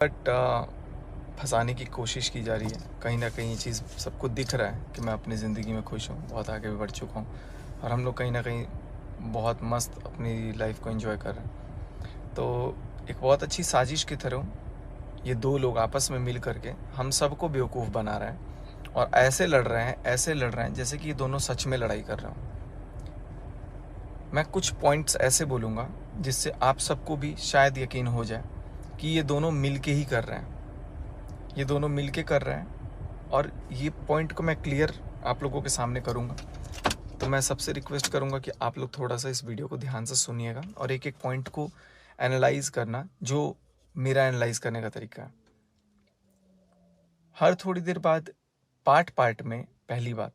But फंसाने की कोशिश की जा रही है। कहीं ना कहीं ये चीज़ सबको दिख रहा है कि मैं अपनी ज़िंदगी में खुश हूँ, बहुत आगे बढ़ चुका हूँ और हम लोग कहीं ना कहीं बहुत मस्त अपनी लाइफ को एंजॉय कर रहे हैं। तो एक बहुत अच्छी साजिश की तरह ये दो लोग आपस में मिल करके हम सबको बेवकूफ़ बना रहे हैं और ऐसे लड़ रहे हैं जैसे कि ये दोनों सच में लड़ाई कर रहे हों। मैं कुछ पॉइंट्स ऐसे बोलूँगा जिससे आप सबको भी शायद यकीन हो जाए कि ये दोनों मिल के ही कर रहे हैं, ये दोनों मिल के कर रहे हैं। और ये पॉइंट को मैं क्लियर आप लोगों के सामने करूँगा। तो मैं सबसे रिक्वेस्ट करूँगा कि आप लोग थोड़ा सा इस वीडियो को ध्यान से सुनिएगा और एक एक पॉइंट को एनालाइज करना, जो मेरा एनालाइज करने का तरीका है। हर थोड़ी देर बाद पार्ट पार्ट में पहली बात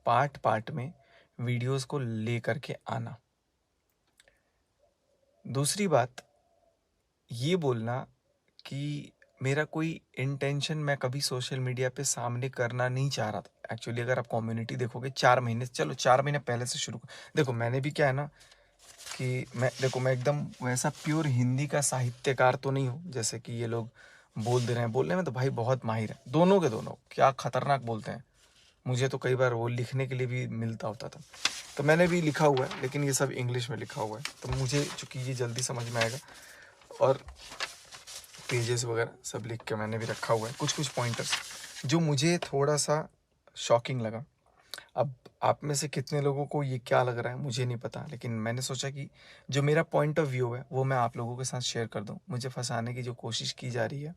पार्ट पार्ट में वीडियोस को ले करके आना। दूसरी बात ये बोलना कि मेरा कोई इंटेंशन मैं कभी सोशल मीडिया पे सामने करना नहीं चाह रहा था। एक्चुअली अगर आप कम्युनिटी देखोगे 4 महीने, चलो 4 महीने पहले से शुरू देखो, मैंने भी क्या है ना कि मैं एकदम वैसा प्योर हिंदी का साहित्यकार तो नहीं हूँ जैसे कि ये लोग बोल दे रहे हैं। बोलने में तो भाई बहुत माहिर है, दोनों के दोनों क्या खतरनाक बोलते हैं। मुझे तो कई बार वो लिखने के लिए भी मिलता होता था, तो मैंने भी लिखा हुआ है, लेकिन ये सब इंग्लिश में लिखा हुआ है, तो मुझे चूँकि ये जल्दी समझ में आएगा। और पेजेस वगैरह सब लिख के मैंने भी रखा हुआ है, कुछ कुछ पॉइंटर्स जो मुझे थोड़ा सा शॉकिंग लगा। अब आप में से कितने लोगों को ये क्या लग रहा है मुझे नहीं पता, लेकिन मैंने सोचा कि जो मेरा पॉइंट ऑफ व्यू है वो मैं आप लोगों के साथ शेयर कर दूं। मुझे फंसाने की जो कोशिश की जा रही है,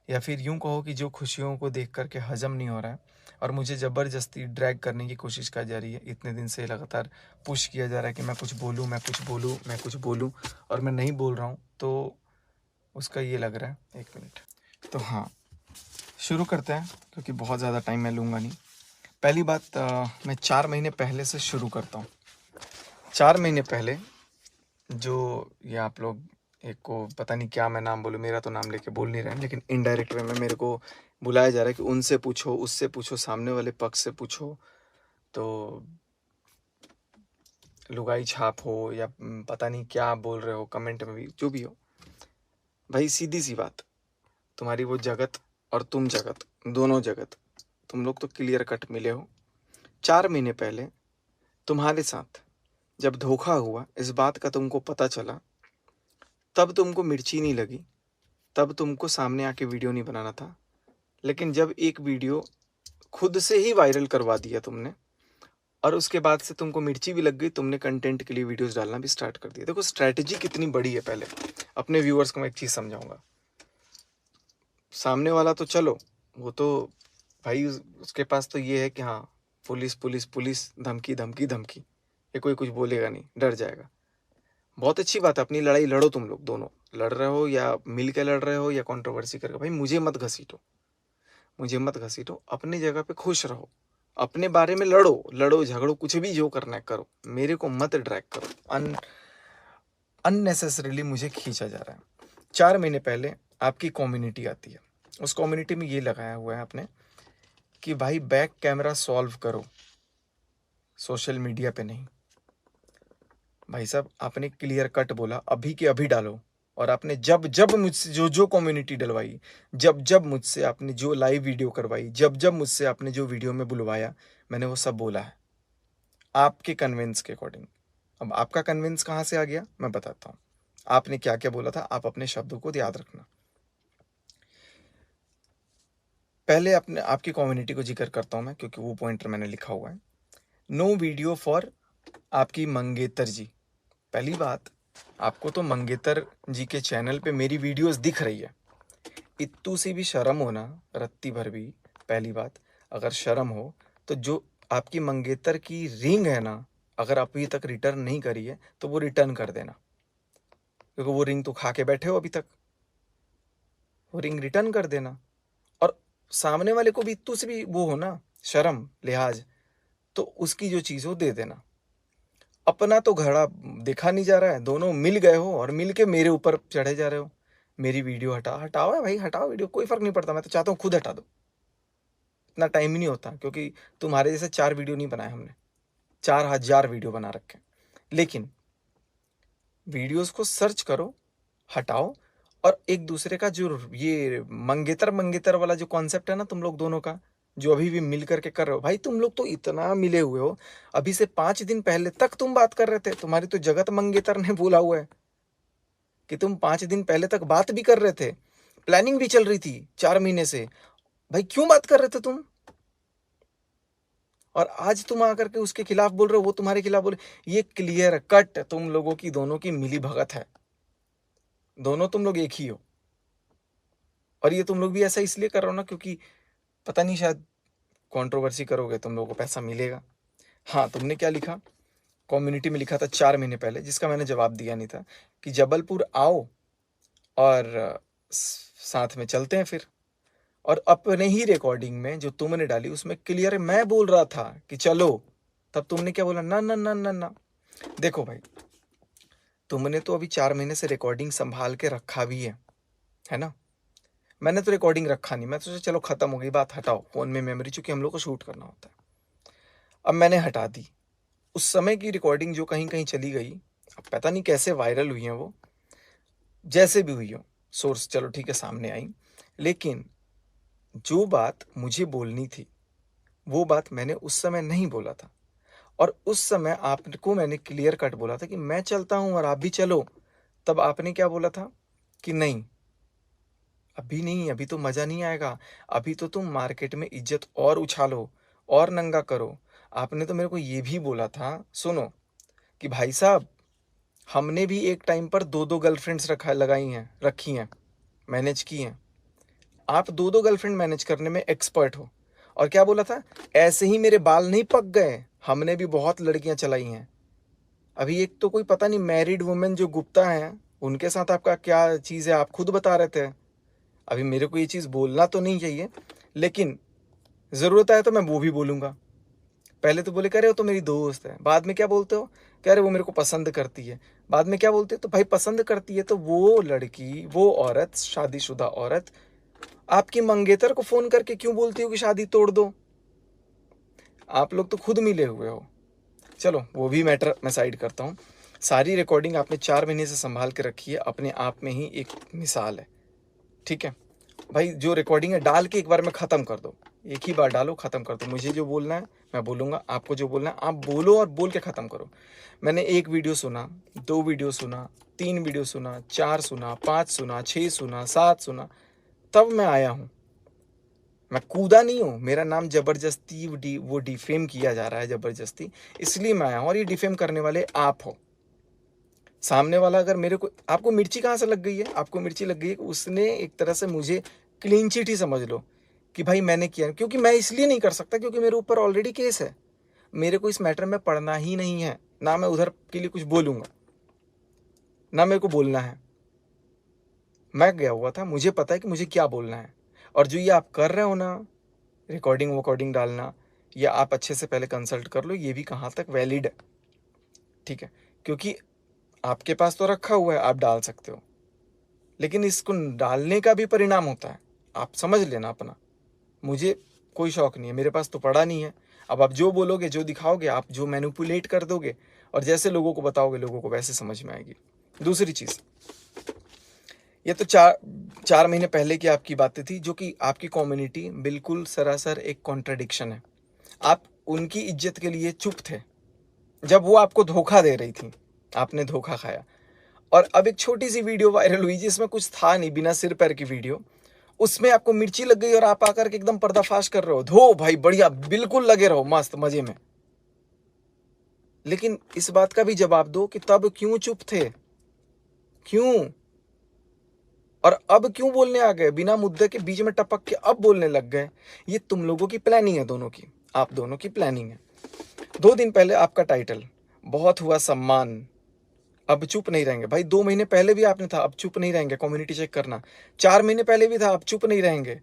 या फिर यूं कहो कि जो खुशियों को देख करके हजम नहीं हो रहा है और मुझे ज़बरदस्ती ड्रैग करने की कोशिश की जा रही है। इतने दिन से लगातार पुश किया जा रहा है कि मैं कुछ बोलूँ, मैं कुछ बोलूँ, मैं कुछ बोलूँ, और मैं नहीं बोल रहा हूँ, तो उसका ये लग रहा है। एक मिनट। तो हाँ, शुरू करते हैं क्योंकि बहुत ज़्यादा टाइम मैं लूँगा नहीं। पहली बात, मैं 4 महीने पहले से शुरू करता हूँ। 4 महीने पहले जो ये आप लोग, एक को पता नहीं क्या मैं नाम बोलूँ, मेरा तो नाम लेके बोल नहीं रहे हैं, लेकिन इनडायरेक्ट वे में मेरे को बुलाया जा रहा है कि उनसे पूछो, उससे पूछो, सामने वाले पक्ष से पूछो। तो लुगाई छाप हो या पता नहीं क्या बोल रहे हो, कमेंट में भी जो भी हो, भाई सीधी सी बात, तुम्हारी वो जगत और तुम जगत, दोनों जगत, तुम लोग तो क्लियर कट मिले हो। 4 महीने पहले तुम्हारे साथ जब धोखा हुआ, इस बात का तुमको पता चला, तब तुमको मिर्ची नहीं लगी, तब तुमको सामने आके वीडियो नहीं बनाना था। लेकिन जब एक वीडियो खुद से ही वायरल करवा दिया तुमने, और उसके बाद से तुमको मिर्ची भी लग गई, तुमने कंटेंट के लिए वीडियोस डालना भी स्टार्ट कर दिया। देखो स्ट्रैटेजी कितनी बड़ी है। पहले अपने व्यूअर्स को मैं एक चीज़ समझाऊंगा। सामने वाला तो चलो, वो तो भाई उसके पास तो ये है कि हाँ, पुलिस पुलिस पुलिस, धमकी धमकी धमकी, ये कोई कुछ बोलेगा नहीं, डर जाएगा। बहुत अच्छी बात है, अपनी लड़ाई लड़ो, तुम लोग दोनों लड़ रहे हो या मिल के लड़ रहे हो या कंट्रोवर्सी करके, भाई मुझे मत घसीटो, मुझे मत घसीटो। अपनी जगह पे खुश रहो, अपने बारे में लड़ो, लड़ो झगड़ो, कुछ भी जो करना है करो, मेरे को मत ड्रैग करो। अननेसेसरीली मुझे खींचा जा रहा है। 4 महीने पहले आपकी कम्युनिटी आती है, उस कम्युनिटी में ये लगाया हुआ है आपने कि भाई बैक कैमरा सॉल्व करो, सोशल मीडिया पे नहीं। भाई साहब, आपने क्लियर कट बोला अभी के अभी डालो। और आपने जब जब मुझसे जो जो कम्युनिटी डलवाई, जब जब मुझसे आपने जो लाइव वीडियो करवाई, जब जब मुझसे आपने जो वीडियो में बुलवाया, मैंने वो सब बोला है आपके कन्विंस के अकॉर्डिंग। अब आपका कन्विंस कहाँ से आ गया मैं बताता हूँ। आपने क्या क्या बोला था, आप अपने शब्दों को याद रखना। पहले अपने आपकी कम्युनिटी को जिक्र करता हूँ मैं, क्योंकि वो पॉइंटर मैंने लिखा हुआ है। नो वीडियो फॉर आपकी मंगेतर जी। पहली बात, आपको तो मंगेतर जी के चैनल पे मेरी वीडियोस दिख रही है, इत्तू सी भी शर्म हो ना, रत्ती भर भी। पहली बात, अगर शर्म हो तो जो आपकी मंगेतर की रिंग है ना, अगर अभी तक रिटर्न नहीं करी है तो वो रिटर्न कर देना, क्योंकि वो रिंग तो खा के बैठे हो अभी तक, वो रिंग रिटर्न कर देना। और सामने वाले को भी इत्तू से भी वो हो ना, शर्म लिहाज, तो उसकी जो चीज़ हो दे देना। अपना तो घड़ा देखा नहीं जा रहा है, दोनों मिल गए हो और मिल के मेरे ऊपर चढ़े जा रहे हो। मेरी वीडियो हटाओ है भाई, हटाओ वीडियो, कोई फर्क नहीं पड़ता, मैं तो चाहता हूँ खुद हटा दो। इतना टाइम ही नहीं होता, क्योंकि तुम्हारे जैसे 4 वीडियो नहीं बनाए हमने, 4000 वीडियो बना रखे। लेकिन वीडियोस को सर्च करो, हटाओ, और एक दूसरे का जो ये मंगेतर मंगेतर वाला जो कॉन्सेप्ट है ना तुम लोग दोनों का, जो अभी भी मिल करके कर रहे हो, भाई तुम लोग तो इतना मिले हुए हो, अभी से 5 दिन पहले तक तुम बात कर रहे थे। तुम्हारी तो जगत मंगेतर ने बोला हुआ है कि तुम 5 दिन पहले तक बात भी कर रहे थे, प्लानिंग भी चल रही थी 4 महीने से। भाई क्यों बात कर रहे थे तुम? और आज तुम आकर के उसके खिलाफ बोल रहे हो, वो तुम्हारे खिलाफ बोले। ये क्लियर कट तुम लोगों की दोनों की मिली भगत है, दोनों तुम लोग एक ही हो। और ये तुम लोग भी ऐसा इसलिए कर रहे हो ना क्योंकि पता नहीं, शायद कंट्रोवर्सी करोगे तुम लोगों को पैसा मिलेगा। हाँ, तुमने क्या लिखा कम्युनिटी में, लिखा था 4 महीने पहले, जिसका मैंने जवाब दिया नहीं था, कि जबलपुर आओ और साथ में चलते हैं फिर। और अपने ही रिकॉर्डिंग में जो तुमने डाली उसमें क्लियर मैं बोल रहा था कि चलो, तब तुमने क्या बोला, ना ना ना ना ना। देखो भाई, तुमने तो अभी 4 महीने से रिकॉर्डिंग संभाल के रखा भी है ना। मैंने तो रिकॉर्डिंग रखा नहीं, मैं तो सोचा चलो खत्म हो गई बात, हटाओ फोन में मेमोरी, चूंकि हम लोग को शूट करना होता है। अब मैंने हटा दी। उस समय की रिकॉर्डिंग जो कहीं कहीं चली गई, अब पता नहीं कैसे वायरल हुई है वो, जैसे भी हुई हो, सोर्स चलो ठीक है सामने आई, लेकिन जो बात मुझे बोलनी थी वो बात मैंने उस समय नहीं बोला था। और उस समय आपको मैंने क्लियर कट बोला था कि मैं चलता हूं और आप भी चलो। तब आपने क्या बोला था कि नहीं, अभी नहीं, अभी तो मजा नहीं आएगा, अभी तो तुम मार्केट में इज्जत और उछालो और नंगा करो। आपने तो मेरे को ये भी बोला था, सुनो, कि भाई साहब, हमने भी एक टाइम पर 2-2 गर्लफ्रेंड्स रखी हैं, मैनेज की हैं। आप 2-2 गर्लफ्रेंड मैनेज करने में एक्सपर्ट हो। और क्या बोला था, ऐसे ही मेरे बाल नहीं पक गए, हमने भी बहुत लड़कियां चलाई हैं। अभी एक तो कोई पता नहीं मैरिड वुमेन जो गुप्ता हैं, उनके साथ आपका क्या चीज़ है, आप खुद बता रहे थे। अभी मेरे को ये चीज़ बोलना तो नहीं चाहिए, लेकिन ज़रूरत आए तो मैं वो भी बोलूँगा। पहले तो बोले कह रहे हो तो मेरी दोस्त है, बाद में क्या बोलते हो, कह रहे वो मेरे को पसंद करती है। बाद में क्या बोलते हो, तो भाई पसंद करती है तो वो लड़की, वो औरत, शादीशुदा औरत आपकी मंगेतर को फोन करके क्यों बोलती हो कि शादी तोड़ दो? आप लोग तो खुद मिले हुए हो। चलो वो भी मैटर मैं साइड करता हूँ। सारी रिकॉर्डिंग आपने 4 महीने से संभाल के रखी है, अपने आप में ही एक मिसाल है। ठीक है भाई, जो रिकॉर्डिंग है डाल के एक बार में ख़त्म कर दो, एक ही बार डालो ख़त्म कर दो। मुझे जो बोलना है मैं बोलूँगा, आपको जो बोलना है आप बोलो और बोल के ख़त्म करो। मैंने 1 वीडियो सुना, 2 वीडियो सुना, 3 वीडियो सुना, 4 सुना, 5 सुना, 6 सुना, 7 सुना, तब मैं आया हूँ। मैं कूदा नहीं हूँ, मेरा नाम जबरदस्ती वो डिफेम किया जा रहा है जबरदस्ती, इसलिए मैं आया हूँ। और ये डिफेम करने वाले आप हो। सामने वाला अगर मेरे को, आपको मिर्ची कहाँ से लग गई है, आपको मिर्ची लग गई है कि उसने एक तरह से मुझे क्लीन चिट ही समझ लो कि भाई मैंने किया। क्योंकि मैं इसलिए नहीं कर सकता क्योंकि मेरे ऊपर ऑलरेडी केस है, मेरे को इस मैटर में पढ़ना ही नहीं है, ना मैं उधर के लिए कुछ बोलूँगा, ना मेरे को बोलना है। मैं गया हुआ था, मुझे पता है कि मुझे क्या बोलना है। और जो ये आप कर रहे हो ना, रिकॉर्डिंग वॉकॉर्डिंग डालना, या आप अच्छे से पहले कंसल्ट कर लो ये भी कहाँ तक वैलिड है। ठीक है, क्योंकि आपके पास तो रखा हुआ है, आप डाल सकते हो, लेकिन इसको डालने का भी परिणाम होता है, आप समझ लेना अपना। मुझे कोई शौक नहीं है, मेरे पास तो पड़ा नहीं है। अब आप जो बोलोगे, जो दिखाओगे, आप जो मैनिपुलेट कर दोगे और जैसे लोगों को बताओगे, लोगों को वैसे समझ में आएगी। दूसरी चीज़, ये तो 4 महीने पहले की आपकी बातें थी, जो कि आपकी कम्युनिटी बिल्कुल सरासर एक कॉन्ट्रडिक्शन है। आप उनकी इज्जत के लिए चुप थे जब वो आपको धोखा दे रही थी, आपने धोखा खाया। और अब एक छोटी सी वीडियो वायरल हुई जिसमें कुछ था नहीं, बिना सिर पैर की वीडियो, उसमें आपको मिर्ची लग गई और आप आकर के एकदम पर्दाफाश कर रहे हो। धो भाई, बढ़िया, बिल्कुल लगे रहो मस्त मजे में। लेकिन इस बात का भी जवाब दो कि तब क्यों चुप थे, क्यों? और अब क्यों बोलने आ गए, बिना मुद्दे के बीच में टपक के अब बोलने लग गए? ये तुम लोगों की प्लानिंग है, दोनों की, आप दोनों की प्लानिंग है। 2 दिन पहले आपका टाइटल, बहुत हुआ सम्मान, अब चुप नहीं रहेंगे। भाई 2 महीने पहले भी आपने था, अब चुप नहीं रहेंगे, कम्युनिटी चेक करना। 4 महीने पहले भी था, अब चुप नहीं रहेंगे।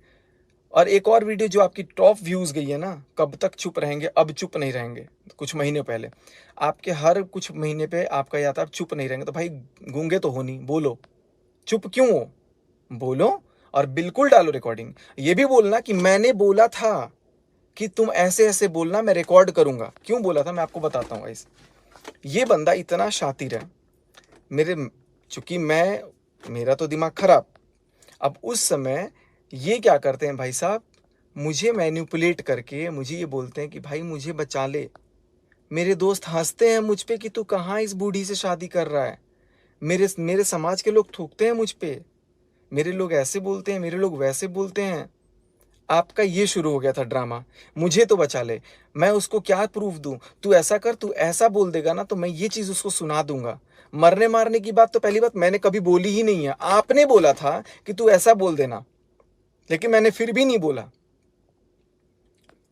और एक और वीडियो जो आपकी टॉप व्यूज गई है ना, कब तक चुप रहेंगे, अब चुप नहीं रहेंगे, कुछ महीने पहले आपके, हर कुछ महीने पे आपका या था अब चुप नहीं रहेंगे। तो भाई गूंगे तो हो नहीं, बोलो, चुप क्यों हो, बोलो। और बिल्कुल डालो रिकॉर्डिंग, ये भी बोलना कि मैंने बोला था कि तुम ऐसे ऐसे बोलना, मैं रिकॉर्ड करूंगा। क्यों बोला था मैं आपको बताता हूँ गाइस। ये बंदा इतना शातिर है, मेरे, चूंकि मेरा तो दिमाग खराब, अब उस समय ये क्या करते हैं भाई साहब, मुझे मैनिपुलेट करके मुझे ये बोलते हैं कि भाई मुझे बचा ले। मेरे दोस्त हंसते हैं मुझ पे कि तू कहाँ इस बूढ़ी से शादी कर रहा है। मेरे मेरे समाज के लोग थूकते हैं मुझ पे, मेरे लोग ऐसे बोलते हैं, मेरे लोग वैसे बोलते हैं। आपका ये शुरू हो गया था ड्रामा, मुझे तो बचा ले। मैं उसको क्या प्रूफ दूं? तू ऐसा कर, तू ऐसा बोल देगा ना तो मैं ये चीज उसको सुना दूंगा। मरने मारने की बात तो पहली बात मैंने कभी बोली ही नहीं है। आपने बोला था कि तू ऐसा बोल देना, लेकिन मैंने फिर भी नहीं बोला।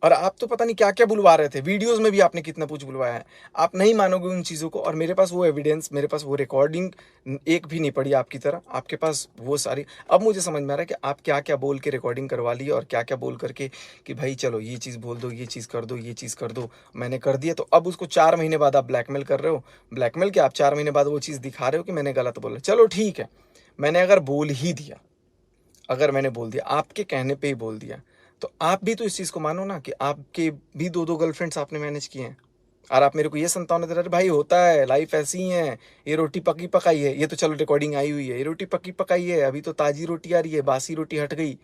और आप तो पता नहीं क्या क्या बुलवा रहे थे, वीडियोस में भी आपने कितना कुछ बुलवाया है। आप नहीं मानोगे उन चीज़ों को, और मेरे पास वो एविडेंस, मेरे पास वो रिकॉर्डिंग एक भी नहीं पड़ी आपकी तरह, आपके पास वो सारी। अब मुझे समझ में आ रहा है कि आप क्या क्या बोल के रिकॉर्डिंग करवा ली और क्या क्या बोल करके कि भाई चलो ये चीज़ बोल दो, ये चीज़ कर दो, ये चीज़ कर दो। मैंने कर दिया तो अब उसको 4 महीने बाद आप ब्लैकमेल कर रहे हो। ब्लैकमेल क्या, आप 4 महीने बाद वो चीज़ दिखा रहे हो कि मैंने गलत बोला। चलो ठीक है, मैंने अगर बोल ही दिया, अगर मैंने बोल दिया, आपके कहने पे ही बोल दिया, तो आप भी तो इस चीज़ को मानो ना कि आपके भी 2-2 गर्लफ्रेंड्स आपने मैनेज किए हैं। और आप मेरे को ये संतावना दे रहे हैं, भाई होता है, लाइफ ऐसी ही है, ये रोटी पकी पकाई है। ये तो चलो रिकॉर्डिंग आई हुई है, ये रोटी पकी पकाई है, अभी तो ताज़ी रोटी आ रही है, बासी रोटी हट गई।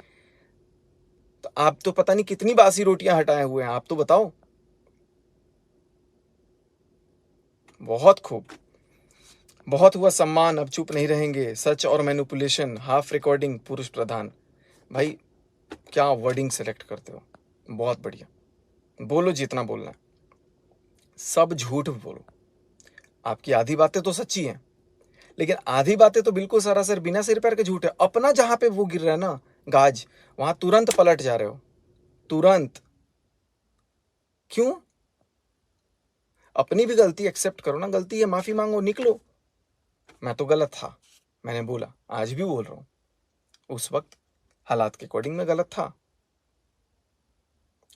तो आप तो पता नहीं कितनी बासी रोटियां हटाए हुए हैं, आप तो बताओ। बहुत खूब, बहुत हुआ सम्मान, अब चुप नहीं रहेंगे, सच और मैनिपुलेशन, हाफ रिकॉर्डिंग, पुरुष प्रधान। भाई क्या वर्डिंग सेलेक्ट करते हो, बहुत बढ़िया। बोलो जितना बोलना है, सब झूठ बोलो। आपकी आधी बातें तो सच्ची हैं, लेकिन आधी बातें तो बिल्कुल सरासर बिना सिर पैर के झूठ है। अपना जहां पे वो गिर रहा है ना गाज, वहां तुरंत पलट जा रहे हो, तुरंत। क्यों? अपनी भी गलती एक्सेप्ट करो ना, गलती है, माफी मांगो, निकलो। मैं तो गलत था, मैंने बोला, आज भी बोल रहा हूं, उस वक्त हालात के अकॉर्डिंग में गलत था।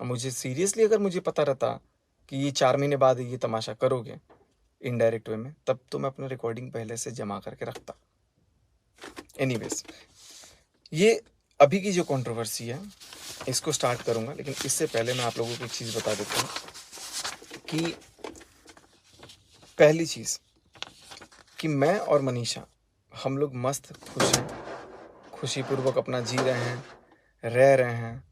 मुझे सीरियसली अगर मुझे पता रहता कि ये 4 महीने बाद ये तमाशा करोगे इनडायरेक्ट वे में, तब तो मैं अपना रिकॉर्डिंग पहले से जमा करके रखता। एनीवेज, ये अभी की जो कंट्रोवर्सी है इसको स्टार्ट करूंगा, लेकिन इससे पहले मैं आप लोगों को एक चीज़ बता देता हूँ कि पहली चीज़ कि मैं और मनीषा, हम लोग मस्त खुश हैं, खुशीपूर्वक अपना जी रहे हैं, रह रहे हैं।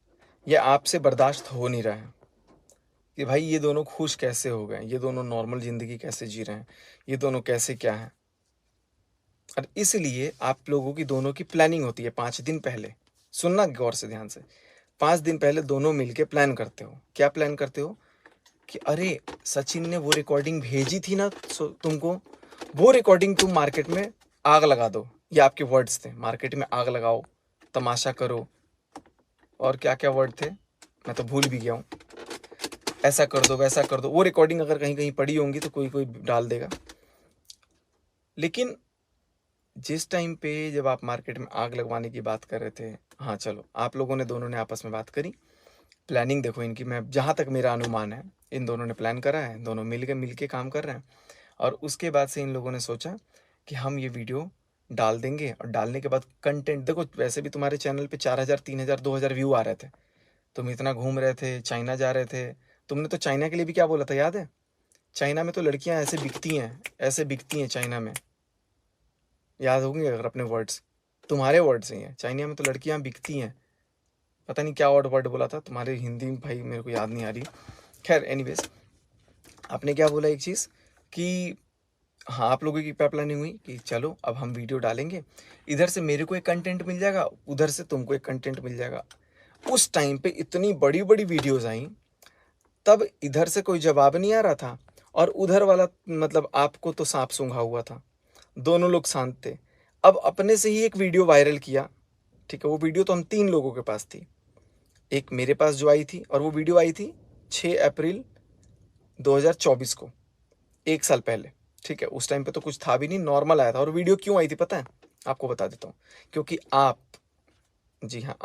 ये आपसे बर्दाश्त हो नहीं रहा है कि भाई ये दोनों खुश कैसे हो गए, ये दोनों नॉर्मल ज़िंदगी कैसे जी रहे हैं, ये दोनों कैसे क्या है। और इसलिए आप लोगों की दोनों की प्लानिंग होती है 5 दिन पहले। सुनना गौर से, ध्यान से। 5 दिन पहले दोनों मिलके प्लान करते हो। क्या प्लान करते हो कि अरे सचिन ने वो रिकॉर्डिंग भेजी थी ना तुमको, वो रिकॉर्डिंग तुम मार्केट में आग लगा दो। ये आपके वर्ड्स थे, मार्केट में आग लगाओ, तमाशा करो, और क्या क्या वर्ड थे मैं तो भूल भी गया हूँ। ऐसा कर दो, वैसा कर दो। वो रिकॉर्डिंग अगर कहीं कहीं पड़ी होंगी तो कोई कोई डाल देगा। लेकिन जिस टाइम पे जब आप मार्केट में आग लगवाने की बात कर रहे थे, हाँ चलो, आप लोगों ने दोनों ने आपस में बात करी, प्लानिंग देखो इनकी, मैं जहाँ तक मेरा अनुमान है इन दोनों ने प्लान करा है, दोनों मिल के काम कर रहे हैं। और उसके बाद से इन लोगों ने सोचा कि हम ये वीडियो डाल देंगे, और डालने के बाद कंटेंट देखो, वैसे भी तुम्हारे चैनल पे 4,000 3,000 2,000 व्यू आ रहे थे, तुम इतना घूम रहे थे, चाइना जा रहे थे। तुमने तो चाइना के लिए भी क्या बोला था याद है? चाइना में तो लड़कियां ऐसे बिकती हैं, ऐसे बिकती हैं चाइना में। याद होंगे अगर अपने वर्ड्स, तुम्हारे वर्ड्स ही हैं, चाइना में तो लड़कियां बिकती हैं। पता नहीं क्या वर्ड वर्ड बोला था तुम्हारे, हिंदी में भाई मेरे को याद नहीं आ रही। खैर एनीवेज, आपने क्या बोला एक चीज़ कि हाँ, आप लोगों की क्या प्लानिंग हुई कि चलो अब हम वीडियो डालेंगे, इधर से मेरे को एक कंटेंट मिल जाएगा, उधर से तुमको एक कंटेंट मिल जाएगा। उस टाइम पे इतनी बड़ी बड़ी वीडियोस आई, तब इधर से कोई जवाब नहीं आ रहा था, और उधर वाला मतलब आपको तो सांप सूंघा हुआ था, दोनों लोग शांत थे। अब अपने से ही एक वीडियो वायरल किया, ठीक है, वो वीडियो तो हम 3 लोगों के पास थी। एक मेरे पास जो आई थी, और वो वीडियो आई थी 6 अप्रैल 2024 को, 1 साल पहले। ठीक है, उस टाइम पे तो कुछ था भी नहीं, नॉर्मल आया था। और वीडियो क्यों आई थी पता है? आपको बता देता हूँ। क्योंकि आप, जी हाँ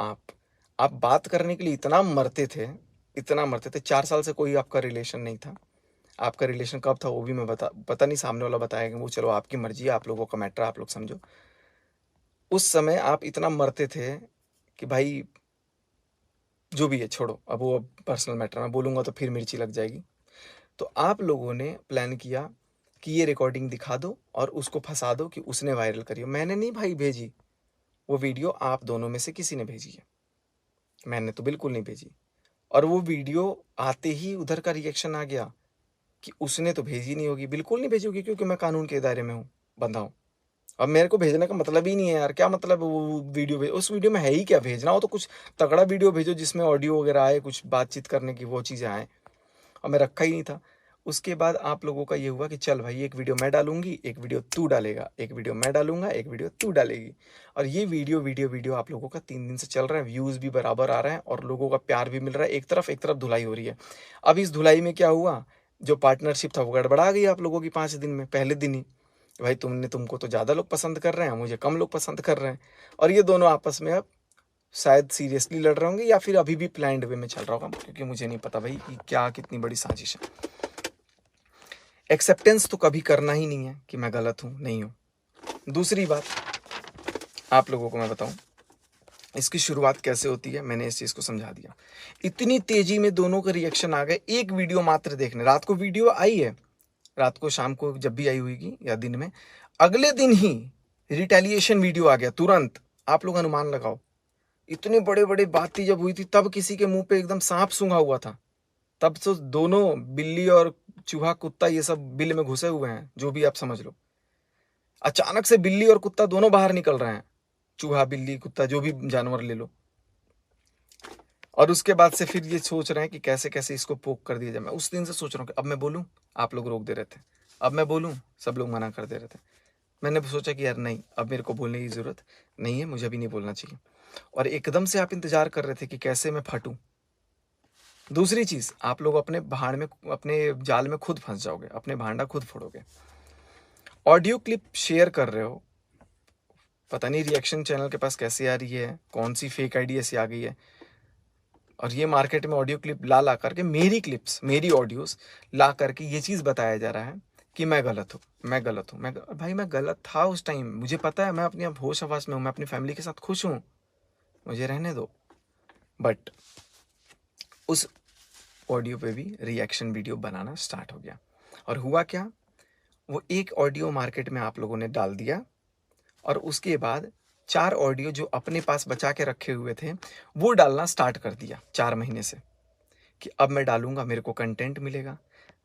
आप बात करने के लिए इतना मरते थे, इतना मरते थे। 4 साल से कोई आपका रिलेशन नहीं था। आपका रिलेशन कब था वो भी मैं पता नहीं, सामने वाला बताएगा, वो चलो आपकी मर्जी है, आप लोगों का मैटर, आप लोग समझो। उस समय आप इतना मरते थे कि भाई जो भी है छोड़ो, अब वो पर्सनल मैटर मैं बोलूँगा तो फिर मिर्ची लग जाएगी। तो आप लोगों ने प्लान किया कि ये रिकॉर्डिंग दिखा दो और उसको फंसा दो कि उसने वायरल करी। मैंने नहीं भाई भेजी, वो वीडियो आप दोनों में से किसी ने भेजी है, मैंने तो बिल्कुल नहीं भेजी। और वो वीडियो आते ही उधर का रिएक्शन आ गया कि उसने तो भेजी नहीं होगी, बिल्कुल नहीं भेजी होगी, क्योंकि मैं कानून के दायरे में हूँ, बंधा हूँ। अब मेरे को भेजने का मतलब ही नहीं है यार, क्या मतलब वो वीडियो उस वीडियो में है ही क्या, भेजना हो तो कुछ तगड़ा वीडियो भेजो जिसमें ऑडियो वगैरह आए, कुछ बातचीत करने की वो चीज़ें आए, और मैं रखा ही नहीं था। उसके बाद आप लोगों का ये हुआ कि चल भाई एक वीडियो मैं डालूंगी, एक वीडियो तू डालेगा, एक वीडियो मैं डालूंगा, एक वीडियो तू डालेगी। और ये वीडियो वीडियो वीडियो आप लोगों का 3 दिन से चल रहा है, व्यूज़ भी बराबर आ रहे हैं और लोगों का प्यार भी मिल रहा है, एक तरफ धुलाई हो रही है। अब इस धुलाई में क्या हुआ, जो पार्टनरशिप था वो गड़बड़ा गई आप लोगों की 5 दिन में, पहले दिन ही। भाई तुमको तो ज़्यादा लोग पसंद कर रहे हैं, मुझे कम लोग पसंद कर रहे हैं, और ये दोनों आपस में अब शायद सीरियसली लड़ रहे होंगे या फिर अभी भी प्लान्ड वे में चल रहा होगा, क्योंकि मुझे नहीं पता भाई कि क्या कितनी बड़ी साजिश है। एक्सेप्टेंस तो कभी करना ही नहीं है कि मैं गलत हूँ, नहीं हूँ। दूसरी बात आप लोगों को मैं बताऊं, इसकी शुरुआत कैसे होती है, मैंने इस चीज़ को समझा दिया। इतनी तेजी में दोनों के रिएक्शन आ गए, एक वीडियो मात्र देखने, रात को वीडियो आई है, रात को शाम को जब भी आई होगी या दिन में, अगले दिन ही रिटेलिएशन वीडियो आ गया तुरंत। आप लोग अनुमान लगाओ, इतने बड़े बड़े बातें जब हुई थी तब किसी के मुंह पे एकदम सांप सूंघा हुआ था, तब तो दोनों बिल्ली और चूहा कुत्ता ये सब बिल में घुसे हुए हैं, जो भी आप समझ लो। अचानक से बिल्ली और कुत्ता दोनों बाहर निकल रहे हैं, चूहा बिल्ली कुत्ता जो भी जानवर ले लो, और उसके बाद से फिर ये सोच रहे हैं कि कैसे कैसे इसको पोक कर दिया जाए। मैं उस दिन से सोच रहा हूँ कि अब मैं बोलूँ, आप लोग रोक दे रहे थे, अब मैं बोलूँ, सब लोग मना कर दे रहे थे। मैंने सोचा कि यार नहीं, अब मेरे को बोलने की ज़रूरत नहीं है, मुझे अभी नहीं बोलना चाहिए। और एकदम से आप इंतज़ार कर रहे थे कि कैसे मैं फटूँ। दूसरी चीज़, आप लोग अपने भाड़ में, अपने जाल में खुद फंस जाओगे, अपने भांडा खुद फोड़ोगे। ऑडियो क्लिप शेयर कर रहे हो, पता नहीं रिएक्शन चैनल के पास कैसे आ रही है, कौन सी फेक आईडी ऐसी आ गई है, और ये मार्केट में ऑडियो क्लिप ला करके, मेरी क्लिप्स, मेरी ऑडियोज ला करके ये चीज़ बताया जा रहा है कि मैं गलत हूँ, मैं गलत हूँ, भाई मैं गलत था उस टाइम, मुझे पता है, मैं अपने आप होश हवास में हूँ, मैं अपनी फैमिली के साथ खुश हूँ, मुझे रहने दो। बट उस ऑडियो पे भी रिएक्शन वीडियो बनाना स्टार्ट हो गया, और हुआ क्या, वो एक ऑडियो मार्केट में आप लोगों ने डाल दिया, और उसके बाद 4 ऑडियो जो अपने पास बचा के रखे हुए थे वो डालना स्टार्ट कर दिया 4 महीने से, कि अब मैं डालूंगा, मेरे को कंटेंट मिलेगा।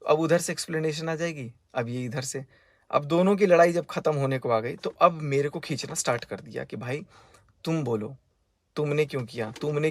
अब उधर से एक्सप्लेनेशन आ जाएगी, अब ये इधर से, अब दोनों की लड़ाई जब खत्म होने को आ गई तो अब मेरे को खींचना स्टार्ट कर दिया कि भाई तुम बोलो, तुमने क्यों किया, तुमने